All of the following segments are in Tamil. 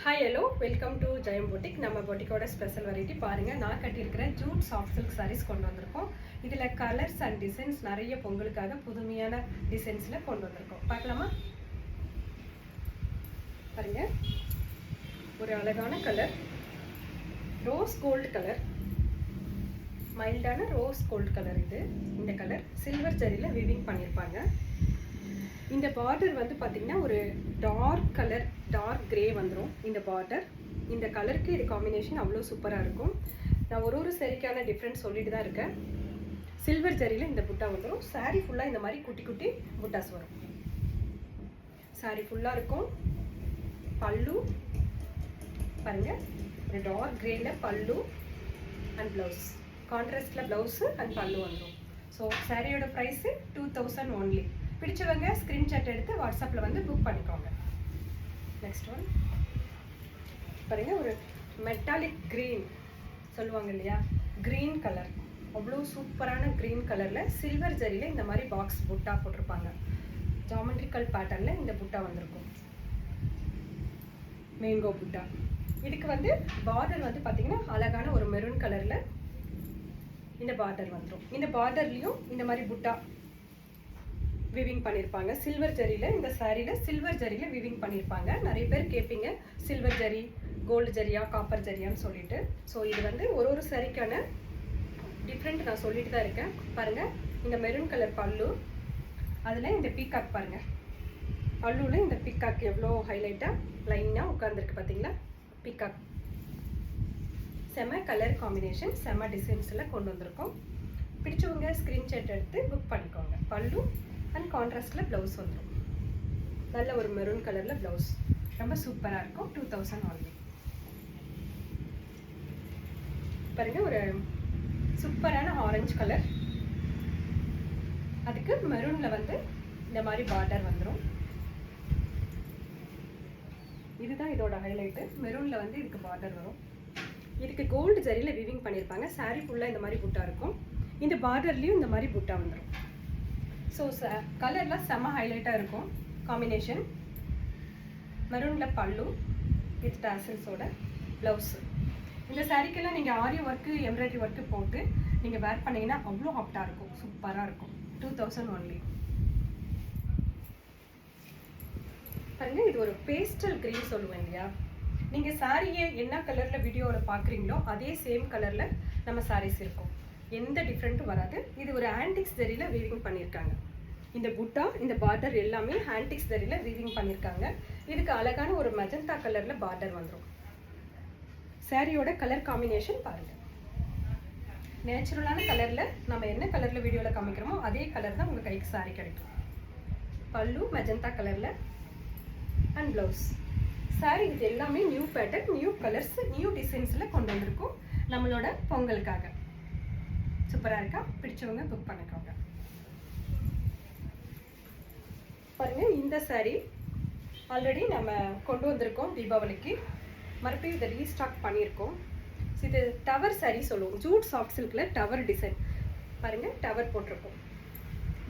Hi hello welcome to Jayam boutique. நம்ம பொட்டிக்கோட ஸ்பெஷல் வெரைட்டி பாருங்கள். நான் கட்டியிருக்கிற ஜூட் சாஃப்ட் சில்க் சாரீஸ் கொண்டு வந்திருக்கோம். இதில் கலர்ஸ் அண்ட் டிசைன்ஸ் நிறைய பொங்கலுக்காக புதுமையான டிசைன்ஸில் கொண்டு வந்திருக்கோம். பார்க்கலாமா? பாருங்க, ஒரு அழகான கலர், ரோஸ் கோல்டு கலர், மைல்டான ரோஸ் கோல்டு கலர். இந்த கலர் சில்வர் ஜரியில் வீவிங் பண்ணியிருப்பாங்க. இந்த பார்டர் வந்து பார்த்திங்கன்னா ஒரு டார்க் கலர், டார்க் கிரே வந்துடும் இந்த பார்டர். இந்த கலருக்கு இது காம்பினேஷன் அவ்வளோ சூப்பராக இருக்கும். நான் ஒரு சரிக்கான டிஃப்ரெண்ட் சொல்லிட்டு தான் இருக்கேன். சில்வர் ஜரியில் இந்த புட்டா வந்துடும். சாரீ ஃபுல்லாக இந்த மாதிரி குட்டி குட்டி புட்டாஸ் வரும். சாரீ ஃபுல்லாக இருக்கும். பல்லு பாருங்கள், ஒரு டார்க் கிரேல பல்லு அண்ட் ப்ளவுஸ், கான்ட்ராஸ்டில் ப்ளவுஸு அண்ட் பல்லு வந்துடும். ஸோ சாரியோட ப்ரைஸு 2000 ஒன்லி. பிடிச்சவங்க ஸ்க்ரீன்ஷாட் எடுத்து வாட்ஸ்அப்பில் வந்து புக் பண்ணிக்கோங்க. நெக்ஸ்ட் ஒன் பாருங்க, ஒரு மெட்டாலிக் க்ரீன் சொல்லுவாங்க இல்லையா, க்ரீன் கலர். அவ்வளோ சூப்பரான க்ரீன் கலரில் சில்வர் ஜரியில் இந்த மாதிரி பாக்ஸ் புட்டா போட்டிருப்பாங்க. ஜாமெட்ரிக்கல் பேட்டர்னில் இந்த புட்டா வந்திருக்கும், மேங்கோ புட்டா. இதுக்கு வந்து பார்டர் வந்து பார்த்திங்கன்னா அழகான ஒரு மெரூன் கலரில் இந்த பார்டர் வந்துடும். இந்த பார்டர்லேயும் இந்த மாதிரி புட்டா விவிங் பண்ணியிருப்பாங்க சில்வர் ஜரியில். இந்த சாரியில் சில்வர் ஜரியில் விவிங் பண்ணியிருப்பாங்க. நிறைய பேர் கேட்பீங்க சில்வர் ஜரி, கோல்டு ஜரியா, காப்பர் ஜரியான்னு சொல்லிட்டு. ஸோ இது வந்து ஒரு சாரிக்கான டிஃப்ரெண்ட் நான் சொல்லிட்டு தான் இருக்கேன். பாருங்கள், இந்த மெரூன் கலர் பல்லு, அதில் இந்த பீகாக் பாருங்கள், பல்லுவில் இந்த பீகாக் எவ்வளோ ஹைலைட்டாக லைனாக உட்காந்துருக்கு பார்த்தீங்களா. பீகாக் செம கலர் காம்பினேஷன், செம டிசைன்ஸில் கொண்டு வந்திருக்கோம். பிடிச்சவங்க ஸ்க்ரீன்ஷாட் எடுத்து புக் பண்ணிக்கோங்க. பல்லு அண்ட் கான்ட்ராஸ்டில் ப்ளவுஸ் வந்துடும். நல்ல ஒரு மெரூன் கலரில் ப்ளவுஸ், ரொம்ப சூப்பராக இருக்கும். 2000 ஒன்லி. பாருங்கள், ஒரு சூப்பரான ஆரஞ்சு கலர், அதுக்கு மெரூனில் வந்து இந்த மாதிரி பார்டர் வந்துடும். இதுதான் இதோட ஹைலைட்டு. மெரூனில் வந்து இதுக்கு பார்டர் வரும். இதுக்கு கோல்டு ஜரியில் விவிங் பண்ணியிருப்பாங்க. சாரீ ஃபுல்லாக இந்த மாதிரி புட்டா இருக்கும். இந்த பார்டர்லேயும் இந்த மாதிரி புட்டா வந்துடும். ஸோ கலர்லாம் செம்ம ஹைலைட்டாக இருக்கும் காம்பினேஷன். மெரூனில் பல்லு வித் டாசல்ஸோட ப்ளவுஸு. இந்த சாரீக்கெல்லாம் நீங்கள் ஆரி ஒர்க்கு, எம்ப்ராய்டரி ஒர்க்கு போட்டு நீங்கள் வேர் பண்ணிங்கன்னா அவ்வளோ ஹாப்டாக இருக்கும், சூப்பராக இருக்கும். 2000 ஒன்லி. பாருங்கள், இது ஒரு பேஸ்டல் க்ரீன் சொல்லுவேன் இல்லையா. நீங்கள் சாரியை என்ன கலரில் வீடியோவில் பார்க்குறீங்களோ அதே சேம் கலரில் நம்ம சாரீஸ் இருக்கும். எந்த டிஃப்ரெண்ட்டும் வராது. இது ஒரு ஆன்டிக்ஸ் ஜரியில் வீவிங் பண்ணியிருக்காங்க. இந்த புட்டா, இந்த பார்டர் எல்லாமே ஆன்டிக்ஸ் ஜரியில் வீவிங் பண்ணியிருக்காங்க. இதுக்கு அழகான ஒரு மெஜந்தா கலரில் பார்டர் வந்துடும். சாரியோட கலர் காம்பினேஷன் பாருங்கள். நேச்சுரலான கலரில் நம்ம என்ன கலரில் வீடியோவில் காமிக்கிறோமோ அதே கலர் தான் உங்கள் கைக்கு சாரி கிடைக்கும். பல்லு மெஜந்தா கலரில் அண்ட் ப்ளவுஸ். சாரி இது எல்லாமே new pattern, new colours, new டிசைன்ஸில் கொண்டு வந்திருக்கும் நம்மளோட பொங்கலுக்காக. சூப்பராக இருக்கா? பிடிச்சவங்க புக் பண்ணிக்கோங்க. பாருங்கள், இந்த சாரீ ஆல்ரெடி நம்ம கொண்டு வந்திருக்கோம் தீபாவளிக்கு. மறுபடியும் இதை ரீஸ்டாக் பண்ணியிருக்கோம். இது டவர் சாரீ சொல்லுவோம். ஜூட் சாஃப்ட் சில்கில் டவர் டிசைன் பாருங்கள், டவர் போட்டிருக்கோம்.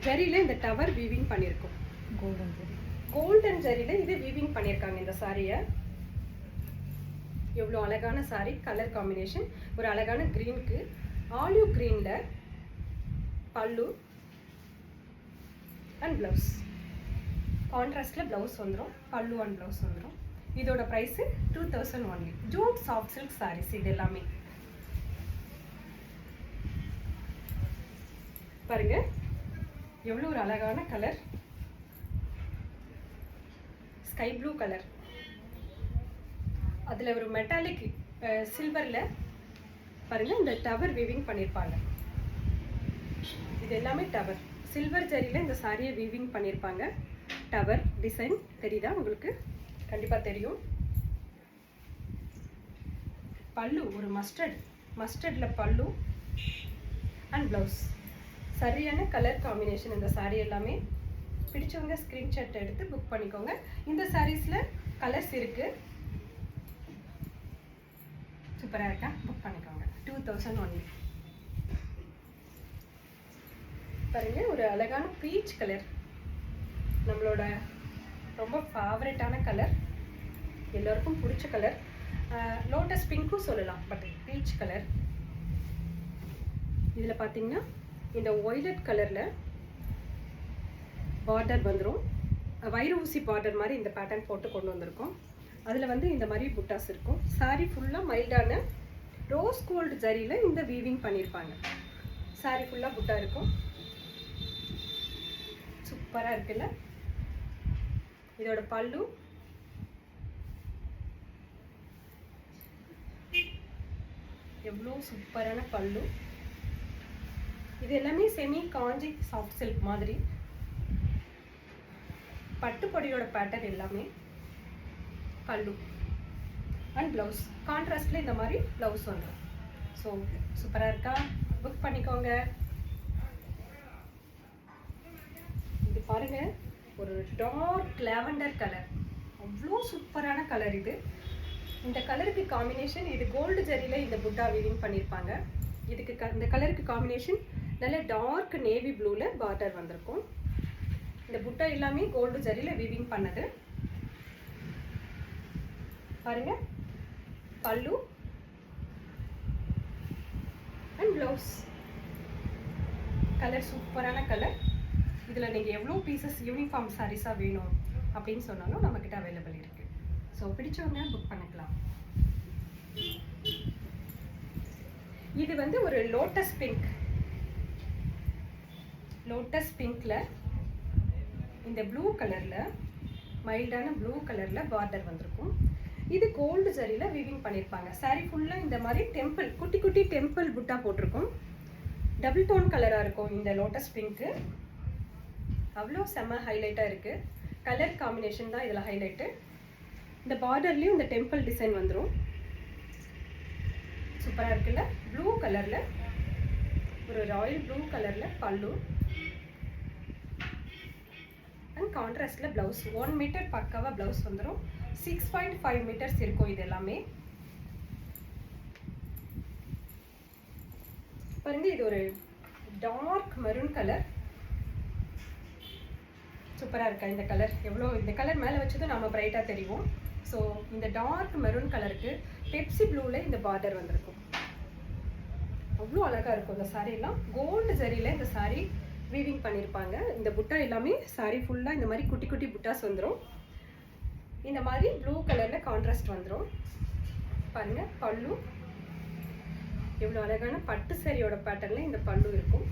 ஜரியில் இந்த டவர் வீவிங் பண்ணியிருக்கோம். கோல்டன் ஜரியில் இது வீவிங் பண்ணியிருக்காங்க இந்த சாரியை. எவ்வளோ அழகான சாரீ, கலர் காம்பினேஷன். ஒரு அழகான க்ரீனுக்கு ஆலிவ் க்ரீனில் பல்லு அண்ட் ப்ளவுஸ், கான்ட்ராஸ்டில் ப்ளவுஸ் வந்துடும். பல்லு அண்ட் ப்ளவுஸ் வந்துடும். இதோட price 2000 only. Jute soft silk sarees இது எல்லாமே. பாருங்கள், எவ்வளோ ஒரு அழகான கலர், ஸ்கை ப்ளூ கலர். அதில் ஒரு மெட்டாலிக் சில்வரில் பாருங்கள் இந்த டவர் வீவிங் பண்ணியிருப்பாங்க. இது எல்லாமே டவர், சில்வர் ஜரியில் இந்த சாரியை வீவிங் பண்ணியிருப்பாங்க. டவர் டிசைன் தெரியுதா உங்களுக்கு? கண்டிப்பாக தெரியும். பல்லு ஒரு மஸ்டர்டில் பல்லு அண்ட் ப்ளவுஸ். சரியான கலர் காம்பினேஷன் இந்த சாரீ எல்லாமே. பிடிச்சவங்க ஸ்க்ரீன்ஷாட் எடுத்து புக் பண்ணிக்கோங்க. இந்த சாரீஸில் கலர்ஸ் இருக்குது. சூப்பராக இருக்கா? புக் பண்ணிக்கோங்க. 2000 ஒன்லி. பாருங்க, ஒரு அழகான பீச் கலர், நம்மளோட ரொம்ப ஃபேவரட்டான கலர். எல்லாருக்கும் பிடிச்ச கலர். லோட்டஸ் பிங்க்கும் சொல்லலாம், பட் பீச் கலர். இதில் பார்த்தீங்கன்னா இந்த ஒய்லட் கலரில் பார்டர் வந்துடும். வைர ஊசி பார்டர் மாதிரி இந்த பேட்டர்ன் போட்டு கொண்டு வந்திருக்கோம். அதில் வந்து இந்த மாதிரி புட்டாஸ் இருக்கும். சாரீ ஃபுல்லாக மைல்டான ரோஸ் கோல்டு ஜரியில் இந்த வீவிங் பண்ணியிருப்பாங்க. சாரீ ஃபுல்லாக புட்டா இருக்கும். சூப்பராக இருக்குல்ல. இதோட பல்லு எவ்வளோ சூப்பரான பல்லு. இது எல்லாமே செமி காஞ்சி சாஃப்ட் சில்க் மாதிரி. பட்டுப்பொடியோட பேட்டர்ன் எல்லாமே. பல்லு அண்ட் ப்ளவுஸ் கான்ட்ராஸ்டில் இந்த மாதிரி ப்ளவுஸ் வந்துடும். ஸோ சூப்பராக இருக்கா? புக் பண்ணிக்கோங்க. இது பாருங்கள், ஒரு டார்க் லாவெண்டர் கலர். அவ்வளோ சூப்பரான கலர் இது. இந்த கலருக்கு காம்பினேஷன், இது கோல்டு ஜரியில் இந்த புட்டா வீவிங் பண்ணியிருப்பாங்க. இதுக்கு இந்த கலருக்கு காம்பினேஷன் நல்ல டார்க் நேவி ப்ளூவில் பார்டர் வந்திருக்கும். இந்த புட்டா எல்லாமே கோல்டு ஜரியில் வீவிங் பண்ணது. பாருங்க, பல்லு அண்ட் ப்ளவுஸ். கலர் சூப்பரான கலர். இதில் நீங்கள் எவ்வளோ பீசஸ் யூனிஃபார்ம் சாரீஸாக வேணும் அப்படின்னு சொன்னாலும் நம்மக்கிட்ட அவைலபிள் இருக்குது. ஸோ பிடிச்சவங்க புக் பண்ணிக்கலாம். இது வந்து ஒரு லோட்டஸ் பிங்க். லோட்டஸ் பிங்க்ல இந்த ப்ளூ கலரில் மைல்டான ப்ளூ கலரில் பார்டர் வந்திருக்கும். இது கோல்டு ஜரியில் வீவிங் பண்ணியிருப்பாங்க. சாரீ ஃபுல்லாக இந்த மாதிரி டெம்பிள், குட்டி குட்டி டெம்பிள் புட்டா போட்டிருக்கும். டபுள் டோன் கலராக இருக்கும் இந்த லோட்டஸ் பிங்க்கு. அவ்வளோ செம்ம ஹைலைட்டாக இருக்குது. கலர் காம்பினேஷன் தான் இதில் ஹைலைட்டு. இந்த பார்டர்லேயும் இந்த டெம்பிள் டிசைன் வந்துடும். சூப்பராக இருக்குல்ல. ப்ளூ கலரில், ஒரு ராயல் ப்ளூ கலரில் பல்லு அண்ட் கான்ட்ராஸ்டில் ப்ளவுஸ். 1 மீட்டர் பக்காவாக ப்ளவுஸ் வந்துடும். 6.5 மீட்டர்ஸ் இருக்கும் இது எல்லாமே. பாருங்க, இது ஒரு டார்க் மெரூன் கலர். சூப்பராக இருக்கா இந்த கலர்? எவ்வளோ இந்த கலர் மேலே வச்சதும் நம்ம பிரைட்டாக தெரியும். ஸோ இந்த டார்க் மெரூன் கலருக்கு பெப்சி ப்ளூவில் இந்த பார்டர் வந்திருக்கும். அவ்வளோ அழகாக இருக்கும் இந்த சாரீலாம். கோல்டு ஜரியில் இந்த சாரீ வீவிங் பண்ணியிருப்பாங்க. இந்த புட்டா எல்லாமே சாரீ ஃபுல்லாக இந்த மாதிரி குட்டி குட்டி புட்டாஸ் வந்துடும். இந்த மாதிரி ப்ளூ கலரில் கான்ட்ராஸ்ட் வந்துடும். பாருங்கள், பல்லு எவ்வளோ அழகான பட்டு சாரியோட பேட்டர்னில் இந்த பல்லு இருக்கும்.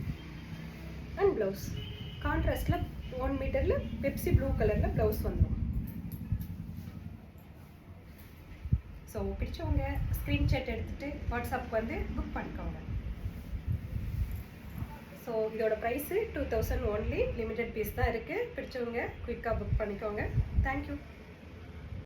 அண்ட் ப்ளவுஸ் கான்ட்ராஸ்டில் 1 மீட்டரில் பெப்சி ப்ளூ கலரில் ப்ளவுஸ் வந்துடும். ஸோ பிடிச்சவங்க ஸ்க்ரீன்ஷாட் எடுத்துகிட்டு வாட்ஸ்அப்புக்கு வந்து புக் பண்ணிக்கோங்க. ஸோ இதோட ப்ரைஸு 2000 ஒன்லி. லிமிடெட் பீஸ் தான் இருக்குது. பிடிச்சவங்க குயிக்காக புக் பண்ணிக்கோங்க. தேங்க்யூ.